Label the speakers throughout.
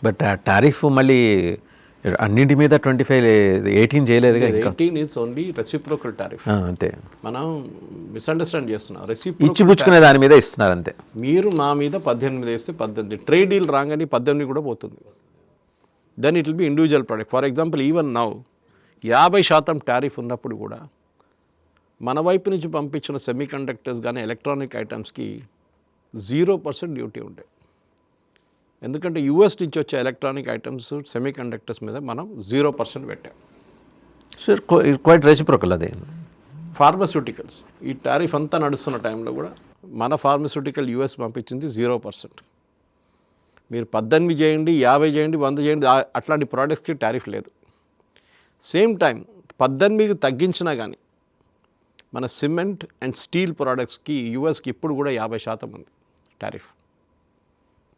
Speaker 1: But ఆ tariff మళ్ళీ అన్నింటి మీద 25 18 చేయలేదుగా.
Speaker 2: 18 ఈజ్ ఓన్లీ రెసిప్రోకల్ టారిఫ్.
Speaker 1: అంతే,
Speaker 2: మనం మిస్అండర్స్టాండ్ చేస్తున్నాం.
Speaker 1: ఇచ్చిపుచ్చుకునే దాని మీద ఇస్తున్నారు అంతే.
Speaker 2: మీరు మా మీద 18 వేస్తే 18, ట్రేడ్ డీల్ రాగానే 18 కూడా పోతుంది. Then it will be individual product. For example even now 50% tariff ఉన్నప్పుడు కూడా మన వైపు నుంచి పంపించిన సెమీ కండక్టర్స్ కానీ ఎలక్ట్రానిక్ ఐటమ్స్కి 0% డ్యూటీ ఉంటాయి. ఎందుకంటే యూఎస్ నుంచి వచ్చే ఎలక్ట్రానిక్ ఐటమ్స్ సెమీ కండక్టర్స్ మీద మనం 0% పెట్టాం.
Speaker 1: సార్ క్వైట్ రెసిప్రోకల్ అదే.
Speaker 2: ఫార్మస్యూటికల్స్ ఈ టారిఫ్ అంతా నడుస్తున్న టైంలో కూడా మన ఫార్మస్యూటికల్ యూఎస్ పంపించింది 0%. మీరు 18 చేయండి, 50 చేయండి, 100 చేయండి, అట్లాంటి ప్రోడక్ట్స్కి టారిఫ్ లేదు. సేమ్ టైం 18 తగ్గించినా కానీ మన సిమెంట్ అండ్ స్టీల్ ప్రోడక్ట్స్కి యూఎస్కి ఇప్పుడు కూడా 50% ఉంది టారిఫ్.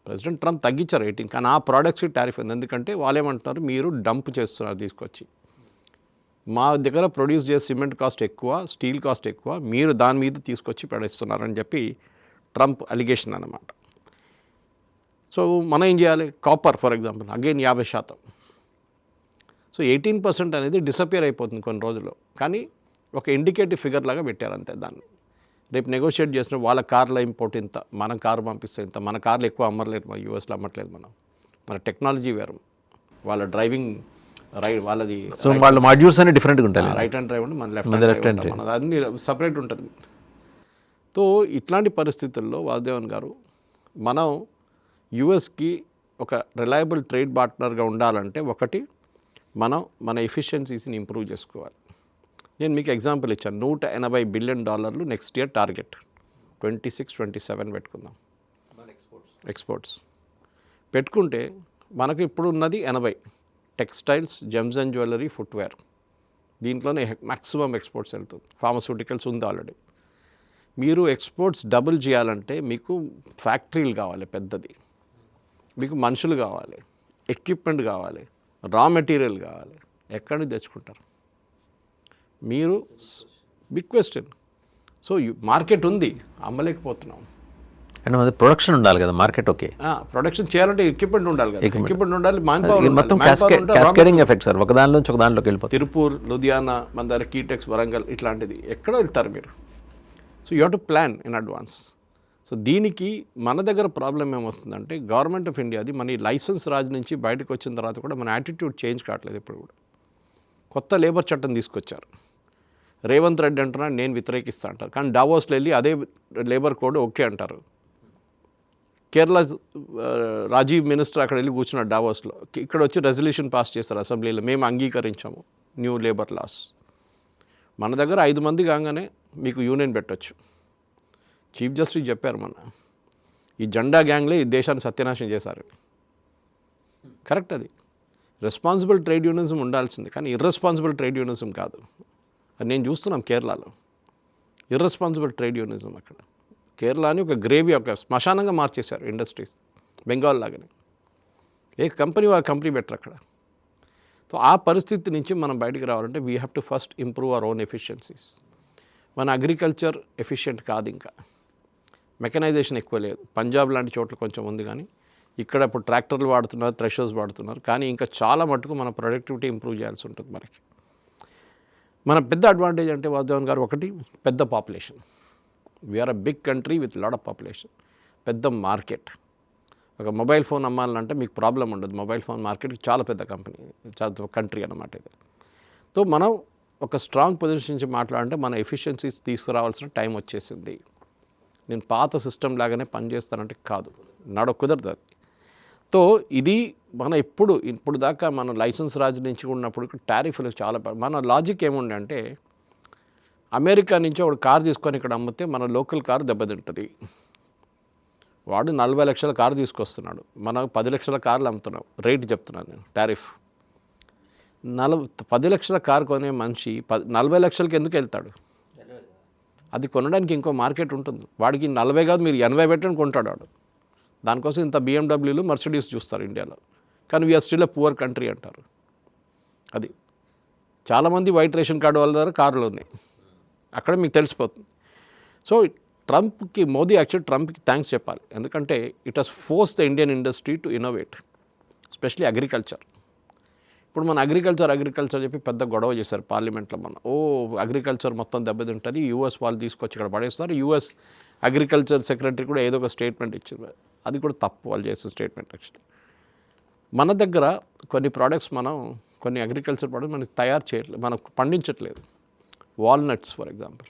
Speaker 2: ప్రెసిడెంట్ ట్రంప్ తగ్గించారు 18, కానీ ఆ ప్రోడక్ట్స్కి టారిఫ్ ఉంది. ఎందుకంటే వాళ్ళు ఏమంటున్నారు, మీరు డంప్ చేస్తున్నారు తీసుకొచ్చి, మా దగ్గర ప్రొడ్యూస్ చేసే సిమెంట్ కాస్ట్ ఎక్కువ, స్టీల్ కాస్ట్ ఎక్కువ, మీరు దాని మీద తీసుకొచ్చి పడేస్తున్నారని చెప్పి ట్రంప్ అలిగేషన్ అన్నమాట. సో మనం ఏం చేయాలి? Copper for example again 50%. So 18% అనేది డిసపియర్ అయిపోతుంది కొన్ని రోజుల్లో, కానీ ఒక ఇండికేటివ్ ఫిగర్ లాగా పెట్టారు అంతే. దాన్ని రేపు నెగోషియేట్ చేసిన వాళ్ళ కార్ల ఇంపోర్ట్ ఇంత, మన కారు పంపిస్తే ఇంత, మన కార్లు ఎక్కువ అమ్మట్లేదు, మన యూఎస్లో అమ్మట్లేదు, మన టెక్నాలజీ వేరు, వాళ్ళ డ్రైవింగ్ వాళ్ళది.
Speaker 1: సో వాళ్ళ మాడ్యూల్స్ అన్ని డిఫరెంట్గా ఉంటాయి.
Speaker 2: రైట్ హ్యాండ్ డ్రైవ్ ఉంటుంది, మన లెఫ్ట్ హ్యాండ్ డ్రైవ్, అన్ని సపరేట్ ఉంటుంది. సో ఇట్లాంటి పరిస్థితుల్లో వాసుదేవన్ గారు, మనం యుఎస్కి ఒక రిలయబుల్ ట్రేడ్ పార్ట్నర్గా ఉండాలంటే ఒకటి మనం మన ఎఫిషియన్సీస్ని ఇంప్రూవ్ చేసుకోవాలి. నేను మీకు ఎగ్జాంపుల్ ఇచ్చాను, $180 బిలియన్ నెక్స్ట్ ఇయర్ టార్గెట్, 26-27 పెట్టుకుందాం ఎక్స్పోర్ట్స్ పెట్టుకుంటే మనకు ఇప్పుడు ఉన్నది 80 textiles, gems and jewellery, footwear, దీంట్లోనే మ్యాక్సిమం ఎక్స్పోర్ట్స్ వెళ్తుంది. ఫార్మస్యూటికల్స్ ఉంది ఆల్రెడీ. మీరు ఎక్స్పోర్ట్స్ డబుల్ చేయాలంటే మీకు ఫ్యాక్టరీలు కావాలి, పెద్దది, మీకు మనుషులు కావాలి, ఎక్విప్మెంట్ కావాలి, రా మెటీరియల్ కావాలి. ఎక్కడి నుంచి తెచ్చుకుంటారు మీరు? Big question. సో మార్కెట్ ఉంది, అమ్మలేకపోతున్నాం.
Speaker 1: అంటే అది ప్రొడక్షన్ ఉండాలి కదా, మార్కెట్. ఓకే,
Speaker 2: ప్రొడక్షన్ చేయాలంటే ఎక్విప్మెంట్ ఉండాలి కదా, ఎక్విప్మెంట్ ఉండాలి, మ్యాన్ పవర్.
Speaker 1: మొత్తం క్యాస్కేడింగ్ ఎఫెక్ట్ సార్, ఒక దానిలో ఒక దాంట్లోకి వెళ్ళిపోతుంది.
Speaker 2: తిరుపూర్, లుధియానా, మన దగ్గర కీటెక్స్, వరంగల్, ఇట్లాంటిది ఎక్కడో వెళ్తారు మీరు. So you have to plan in advance. So దీనికి మన దగ్గర ప్రాబ్లం ఏమొస్తుందంటే, గవర్నమెంట్ ఆఫ్ ఇండియాది మన లైసెన్స్ రాజు నుంచి బయటకు వచ్చిన తర్వాత కూడా మన యాటిట్యూడ్ చేంజ్ కావట్లేదు. ఇప్పుడు కూడా కొత్త లేబర్ చట్టం తీసుకొచ్చారు. రేవంత్ రెడ్డి అంటున్నాడు నేను వ్యతిరేకిస్తా అంటారు, కానీ డావోస్లో వెళ్ళి అదే లేబర్ కోడ్ ఓకే అంటారు. కేరళ రాజీవ్ మినిస్టర్ అక్కడ వెళ్ళి కూర్చున్నాడు డావోస్లో, ఇక్కడ వచ్చి రెజల్యూషన్ పాస్ చేస్తారు అసెంబ్లీలో, మేము అంగీకరించాము న్యూ లేబర్ లాస్. మన దగ్గర 5 మంది కాగానే మీకు యూనియన్ పెట్టవచ్చు. చీఫ్ జస్టిస్ చెప్పారు, మన ఈ జెండా గ్యాంగ్లే ఈ దేశాన్ని సత్యనాశనం చేశారు. కరెక్ట్, అది రెస్పాన్సిబుల్ ట్రేడ్ యూనిజం ఉండాల్సింది, కానీ ఇర్రెస్పాన్సిబుల్ ట్రేడ్ యూనిజం కాదు. అది నేను చూస్తున్నాం కేరళలో, ఇర్రెస్పాన్సిబుల్ ట్రేడ్ యూనిజం. అక్కడ కేరళని ఒక గ్రేవీ, ఒక శ్మశానంగా మార్చేశారు ఇండస్ట్రీస్, బెంగాల్ లాగానే. ఏ కంపెనీ వారు కంపెనీ బెటర్ అక్కడ. సో ఆ పరిస్థితి నుంచి మనం బయటికి రావాలంటే we have to first improve our own efficiencies. మన అగ్రికల్చర్ ఎఫిషియెంట్ కాదు, ఇంకా మెకనైజేషన్ ఎక్కువ లేదు. పంజాబ్ లాంటి చోట్ల కొంచెం ఉంది, కానీ ఇక్కడ ఇప్పుడు ట్రాక్టర్లు వాడుతున్నారు, థ్రెషర్స్ వాడుతున్నారు, కానీ ఇంకా చాలా మటుకు మన ప్రొడక్టివిటీ ఇంప్రూవ్ చేయాల్సి ఉంటుంది మనకి. మన పెద్ద అడ్వాంటేజ్ అంటే వాసుదేవన్ గారు, ఒకటి పెద్ద population. We are a big country with lot of population, పెద్ద మార్కెట్. ఒక మొబైల్ ఫోన్ అమ్మాలంటే మీకు ప్రాబ్లం ఉండదు. మొబైల్ ఫోన్ మార్కెట్కి చాలా పెద్ద కంట్రీ అన్నమాట ఇది. సో మనం ఒక స్ట్రాంగ్ పొజిషన్ నుంచి మాట్లాడాలంటే మన ఎఫిషియన్సీస్ తీసుకురావాల్సిన టైం వచ్చేసింది. నేను పాత సిస్టమ్ లాగానే పనిచేస్తానంటే కాదు, కుదరదు అది. సో ఇది మన ఇప్పుడు దాకా మన లైసెన్స్ రాజు నుంచి ఉన్నప్పుడు టారిఫ్లు చాలా. మన లాజిక్ ఏముండే అంటే, అమెరికా నుంచి ఒక కారు తీసుకొని ఇక్కడ అమ్మితే మన లోకల్ కారు దెబ్బతింటుంది. వాడు 40 లక్షల కారు తీసుకొస్తున్నాడు, మనం 10 లక్షల కార్లు అమ్ముతున్నాం. రేట్ చెప్తున్నాను నేను, టారిఫ్. 10 లక్షల కారు కొనే మనిషి 40 లక్షలకి ఎందుకు వెళ్తాడు? అది కొనడానికి ఇంకో మార్కెట్ ఉంటుంది. వాడికి 40 కాదు, మీరు 80 పెట్టని కొంటాడు వాడు. దానికోసం ఇంత బిఎండబ్ల్యూలు, మర్సిడీస్ చూస్తారు ఇండియాలో, కానీ we are still a poor country అంటారు. అది చాలామంది వైట్ రేషన్ కార్డు వాళ్ళ దగ్గర కార్లు ఉన్నాయి, అక్కడ మీకు తెలిసిపోతుంది. సో ట్రంప్కి, మోదీ యాక్చువల్లీ ట్రంప్కి థ్యాంక్స్ చెప్పాలి, ఎందుకంటే it has force the Indian industry to innovate. Especially agriculture. ఇప్పుడు మన అగ్రికల్చర్ చెప్పి పెద్ద గొడవ చేశారు పార్లమెంట్లో. మన అగ్రికల్చర్ మొత్తం దెబ్బతింటుంది, యూఎస్ వాళ్ళు తీసుకొచ్చి ఇక్కడ పడేస్తారు. యూఎస్ అగ్రికల్చర్ సెక్రటరీ కూడా ఏదో ఒక స్టేట్మెంట్ ఇచ్చింది. అది కూడా తప్పు వాళ్ళు చేసే స్టేట్మెంట్. యాక్చువల్లీ మన దగ్గర కొన్ని ప్రోడక్ట్స్ కొన్ని అగ్రికల్చర్ ప్రోడక్ట్స్ మనం తయారు చేయట్లేదు, మనం పండించట్లేదు. వాల్నట్స్ ఫర్ ఎగ్జాంపుల్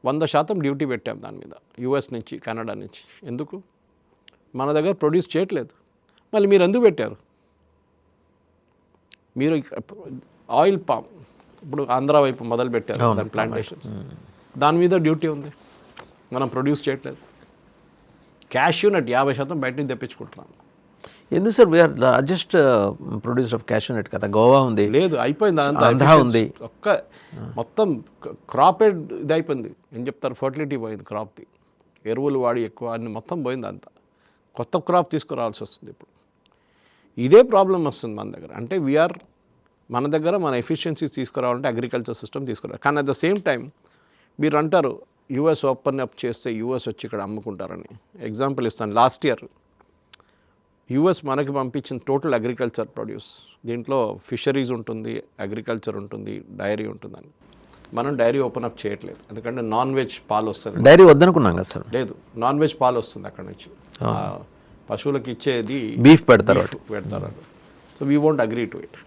Speaker 2: 100% డ్యూటీ పెట్టాం దాని మీద, యూఎస్ నుంచి కెనడా నుంచి. ఎందుకు? మన దగ్గర ప్రొడ్యూస్ చేయట్లేదు. మళ్ళీ మీరు ఎందుకు పెట్టారు? మీరు ఆయిల్ పామ్ ఇప్పుడు ఆంధ్ర వైపు మొదలు పెట్టారు దాని ప్లాంటేషన్స్, దాని మీద డ్యూటీ ఉంది, మనం ప్రొడ్యూస్ చేయట్లేదు. క్యాష్యూ నట్ 50% బయట నుంచి తెప్పించుకుంటున్నాం.
Speaker 1: ఎందుకు sir? We are largest producer of cashew nut కదా. గోవా ఉంది,
Speaker 2: లేదు అయిపోయింది,
Speaker 1: ఆంధ్ర ఉంది.
Speaker 2: మొత్తం క్రాపే ఇది అయిపోయింది. ఏం చెప్తారు, ఫర్టిలిటీ పోయింది క్రాప్ది, ఎరువులు వాడి ఎక్కువ అన్ని మొత్తం పోయింది. అంతా కొత్త క్రాప్ తీసుకురావాల్సి వస్తుంది. ఇప్పుడు ఇదే ప్రాబ్లం వస్తుంది మన దగ్గర. అంటే మన దగ్గర మన ఎఫిషియన్సీస్ తీసుకురావాలంటే అగ్రికల్చర్ సిస్టమ్ తీసుకురావాలి. కానీ అట్ ద సేమ్ టైం మీరు అంటారు యూఎస్ ఓపెన్ అప్ చేస్తే యూఎస్ వచ్చి ఇక్కడ అమ్ముకుంటారని. ఎగ్జాంపుల్ ఇస్తాను. లాస్ట్ ఇయర్ యూఎస్ మనకి పంపించిన టోటల్ అగ్రికల్చర్ ప్రొడ్యూస్, దీంట్లో ఫిషరీస్ ఉంటుంది, అగ్రికల్చర్ ఉంటుంది, డైరీ ఉంటుందని. మనం డైరీ ఓపెన్ అప్ చేయట్లేదు, ఎందుకంటే నాన్ వెజ్ పాలు వస్తుంది.
Speaker 1: డైరీ వద్దనుకున్నాం కదా సార్.
Speaker 2: లేదు, నాన్ వెజ్ పాలు వస్తుంది అక్కడ నుంచి. పశువులకు ఇచ్చేది
Speaker 1: బీఫ్ పెడతారు.
Speaker 2: So we won't agree to it.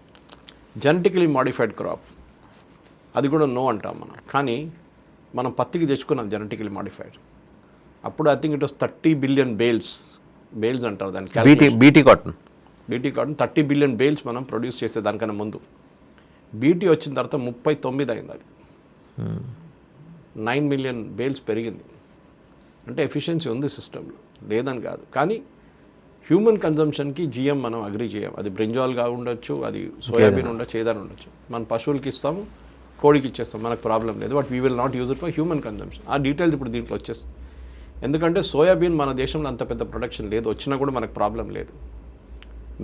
Speaker 2: Genetically modified crop, అది కూడా నో అంటాం మనం. కానీ మనం పత్తికి తెచ్చుకున్నాం జెనెటికలీ మాడిఫైడ్. అప్పుడు I think it was 30 billion bales అంటారు దానికి.
Speaker 1: బీటీ కాటన్
Speaker 2: 30 బిలియన్ బేల్స్ మనం ప్రొడ్యూస్ చేసే దానికన్నా ముందు. బీటీ వచ్చిన తర్వాత 39 అయింది. అది 9 మిలియన్ బేల్స్ పెరిగింది. అంటే ఎఫిషియన్సీ ఉంది సిస్టంలో, లేదని కాదు. కానీ హ్యూమన్ కన్జంప్షన్కి జిఎం మనం అగ్రీ చేయం. అది బ్రింజాల్గా ఉండొచ్చు, అది సోయాబీన్ ఉండొచ్చు, ఏదైనా ఉండొచ్చు. మన పశువులకి ఇస్తాము, కోడికి ఇచ్చేస్తాం, మనకు ప్రాబ్లం లేదు. But we will not use it for human consumption. ఆ డీటెయిల్స్ ఇప్పుడు దీంట్లో వచ్చేస్తుంది. ఎందుకంటే సోయాబీన్ మన దేశంలో అంత పెద్ద ప్రొడక్షన్ లేదు, వచ్చినా కూడా మనకు ప్రాబ్లం లేదు.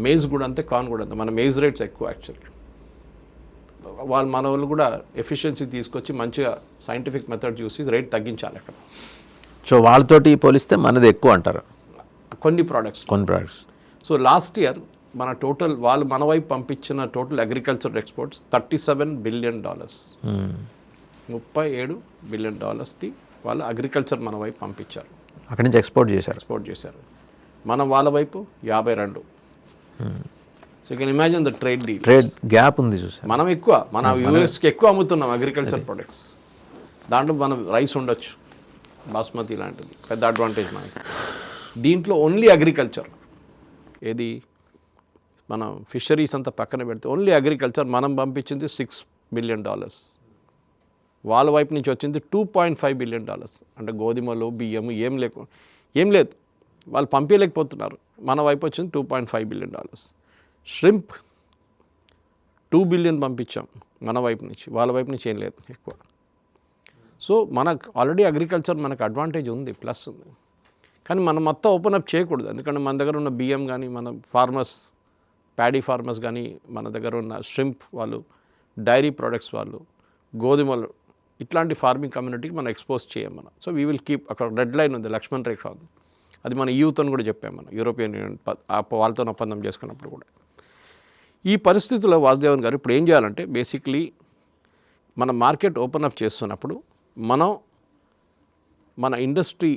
Speaker 2: మేజ్ కూడా అంతే, కార్న్ కూడా అంతే. మన మేజ్ రేట్స్ ఎక్కువ యాక్చువల్లీ. మన వాళ్ళు కూడా ఎఫిషియన్సీ తీసుకొచ్చి మంచిగా సైంటిఫిక్ మెథడ్ చూసి రేట్ తగ్గించాలి అక్కడ.
Speaker 1: సో వాళ్ళతోటి పోలిస్తే మనది ఎక్కువ అంటారు
Speaker 2: కొన్ని ప్రోడక్ట్స్. సో లాస్ట్ ఇయర్ మన టోటల్ వాళ్ళు మన వైపు పంపించిన total agriculture exports $37 billion. 37 billion డాలర్స్ది వాళ్ళు అగ్రికల్చర్ మన వైపు పంపించారు,
Speaker 1: అక్కడి నుంచి ఎక్స్పోర్ట్ చేశారు. మనం వాళ్ళ వైపు 52. So you can imagine the trade gap ఉంది చూసారు.
Speaker 2: మనం ఎక్కువ, మన యూఎస్కి ఎక్కువ అమ్ముతున్నాం అగ్రికల్చర్ ప్రొడక్ట్స్. దాంట్లో మనం రైస్ ఉండొచ్చు, బాస్మతి లాంటిది, పెద్ద అడ్వాంటేజ్ మనకి. దీంట్లో ఓన్లీ అగ్రికల్చర్, ఏది మనం ఫిషరీస్ అంతా పక్కన పెడితే ఓన్లీ అగ్రికల్చర్ మనం పంపించింది $6 బిలియన్. వాళ్ళ వైపు నుంచి వచ్చింది $2.5 బిలియన్. అంటే గోధుమలు, బియ్యము ఏం లేదు, వాళ్ళు పంపించలేకపోతున్నారు. మన వైపు వచ్చింది $2.5 బిలియన్. ష్రింప్ 2 బిలియన్ పంపించాం మన వైపు నుంచి, వాళ్ళ వైపు నుంచి ఏం లేదు ఎక్కువ. సో మనకు ఆల్రెడీ అగ్రికల్చర్ మనకు అడ్వాంటేజ్ ఉంది, ప్లస్ ఉంది. కానీ మనం మొత్తం ఓపెన్ అప్ చేయకూడదు. ఎందుకంటే మన దగ్గర ఉన్న బియ్యం కానీ, మన ప్యాడీ ఫార్మర్స్ కానీ, మన దగ్గర ఉన్న ష్రింప్ వాళ్ళు, డైరీ ప్రొడక్ట్స్ వాళ్ళు, గోధుమలు, ఇట్లాంటి ఫార్మింగ్ కమ్యూనిటీకి మనం ఎక్స్పోజ్ చేయం మనం. So we will keep. అక్కడ రెడ్ లైన్ ఉంది, లక్ష్మణ్ రేఖ ఉంది. అది మన యూతో కూడా చెప్పాం మనం, యూరోపియన్ యూనియన్ వాళ్ళతో ఒప్పందం చేసుకున్నప్పుడు కూడా. ఈ పరిస్థితుల్లో వాసుదేవన్ గారు ఇప్పుడు ఏం చేయాలంటే, బేసిక్లీ మన మార్కెట్ ఓపెన్ అప్ చేస్తున్నప్పుడు మన ఇండస్ట్రీ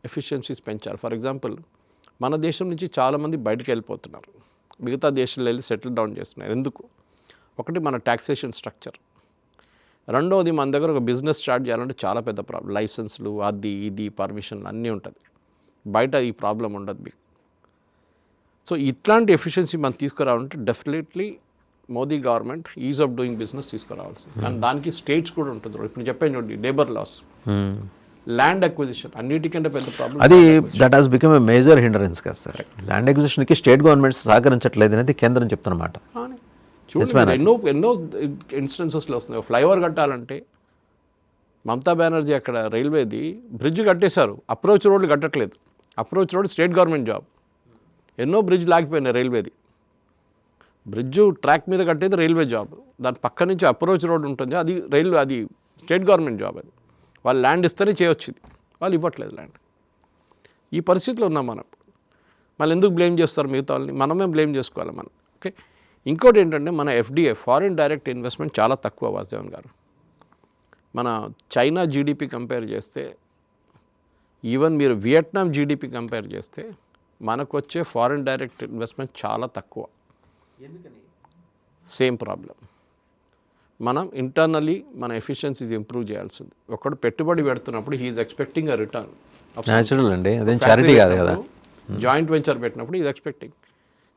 Speaker 2: ఎఫిషియన్సీస్ పెంచాలి. ఫర్ ఎగ్జాంపుల్ మన దేశం నుంచి చాలామంది బయటకు వెళ్ళిపోతున్నారు, మిగతా దేశాల్లో వెళ్ళి సెటిల్ డౌన్ చేస్తున్నారు. ఎందుకు? ఒకటి మన ట్యాక్సేషన్ స్ట్రక్చర్, రెండవది మన దగ్గర ఒక బిజినెస్ స్టార్ట్ చేయాలంటే చాలా పెద్ద ప్రాబ్లం, లైసెన్స్లు, అది ఇది పర్మిషన్లు అన్నీ ఉంటుంది. బయట ఈ ప్రాబ్లం ఉండదు మీకు. సో ఇట్లాంటి ఎఫిషియన్సీ మనం తీసుకురావాలంటే definitely Modi government ease of doing business తీసుకురావాల్సింది. కానీ దానికి స్టేట్స్ కూడా ఉంటుంది. ఇప్పుడు చెప్పాను చూడండి, లేబర్ లాస్, ల్యాండ్ అక్విజిషన్, అన్నిటికంటే పెద్ద ప్రాబ్లం
Speaker 1: అది. That has become a major hindrance కదా సార్. ల్యాండ్ అక్విజిషన్కి స్టేట్ గవర్నమెంట్స్ సహకరించట్లేదు అనేది కేంద్రం చెప్తున్నమాట.
Speaker 2: చూడండి, ఎన్నో ఇన్స్టెన్సెస్లో వస్తున్నాయి. ఫ్లైఓవర్ కట్టాలంటే మమతా బెనర్జీ అక్కడ రైల్వేది బ్రిడ్జ్ కట్టేశారు, అప్రోచ్ రోడ్లు కట్టట్లేదు. Approach road state government job. ఎన్నో బ్రిడ్జ్ లాగిపోయినాయి రైల్వేది. బ్రిడ్జ్ ట్రాక్ మీద కట్టేది రైల్వే జాబ్, దాని పక్క నుంచి అప్రోచ్ రోడ్ ఉంటుంది, అది స్టేట్ గవర్నమెంట్ జాబ్. అది వాళ్ళు ల్యాండ్ ఇస్తేనే చేయొచ్చు, వాళ్ళు ఇవ్వట్లేదు ల్యాండ్. ఈ పరిస్థితిలో ఉన్నాం మనం. మళ్ళీ ఎందుకు బ్లేమ్ చేస్తారు మిగతా వాళ్ళని? మనమే బ్లేమ్ చేసుకోవాలి మనం. ఓకే, ఇంకోటి ఏంటంటే మన ఎఫ్డిఐ ఫారిన్ డైరెక్ట్ ఇన్వెస్ట్మెంట్ చాలా తక్కువ వాసుదేవన్ గారు. మన చైనా జీడిపి కంపేర్ చేస్తే, ఈవెన్ మీరు వియట్నాం జీడిపి కంపేర్ చేస్తే మనకు వచ్చే ఫారిన్ డైరెక్ట్ ఇన్వెస్ట్మెంట్ చాలా తక్కువ. Same problem. మనం ఇంటర్నల్లీ మన ఎఫిషియన్సీస్ ఇంప్రూవ్ చేయాల్సింది. ఒకడు పెట్టుబడి పెడుతున్నప్పుడు he's expecting a return.
Speaker 3: Natural అండి, అదేం చారిటీ కాదు కదా.
Speaker 2: జాయింట్ వెంచర్ పెట్టినప్పుడు ఈజ్ ఎక్స్పెక్టింగ్.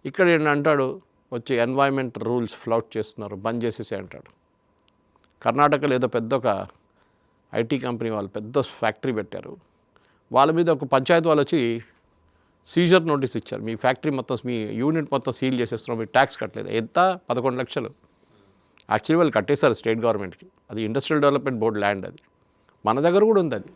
Speaker 2: ఇక్కడ ఏంటంటాడు, వచ్చి ఎన్వైరన్మెంట్ రూల్స్ ఫ్లౌట్ చేస్తున్నారు, బంద్ చేసేసి అంటాడు. కర్ణాటకలో ఏదో పెద్ద ఒక ఐటీ కంపెనీ వాళ్ళు పెద్ద ఫ్యాక్టరీ పెట్టారు. వాళ్ళ మీద ఒక పంచాయతీ వాళ్ళు వచ్చి సీజర్ నోటీస్ ఇచ్చారు. మీ ఫ్యాక్టరీ మొత్తం, మీ యూనిట్ మొత్తం సీల్ చేసేస్తున్నాం, మీరు ట్యాక్స్ కట్టలేదు. ఎంత? 11 లక్షలు. యాక్చువల్లీ వాళ్ళు కట్టేశారు స్టేట్ గవర్నమెంట్కి. అది ఇండస్ట్రియల్ డెవలప్మెంట్ బోర్డు ల్యాండ్. అది మన దగ్గర కూడా ఉంది. అది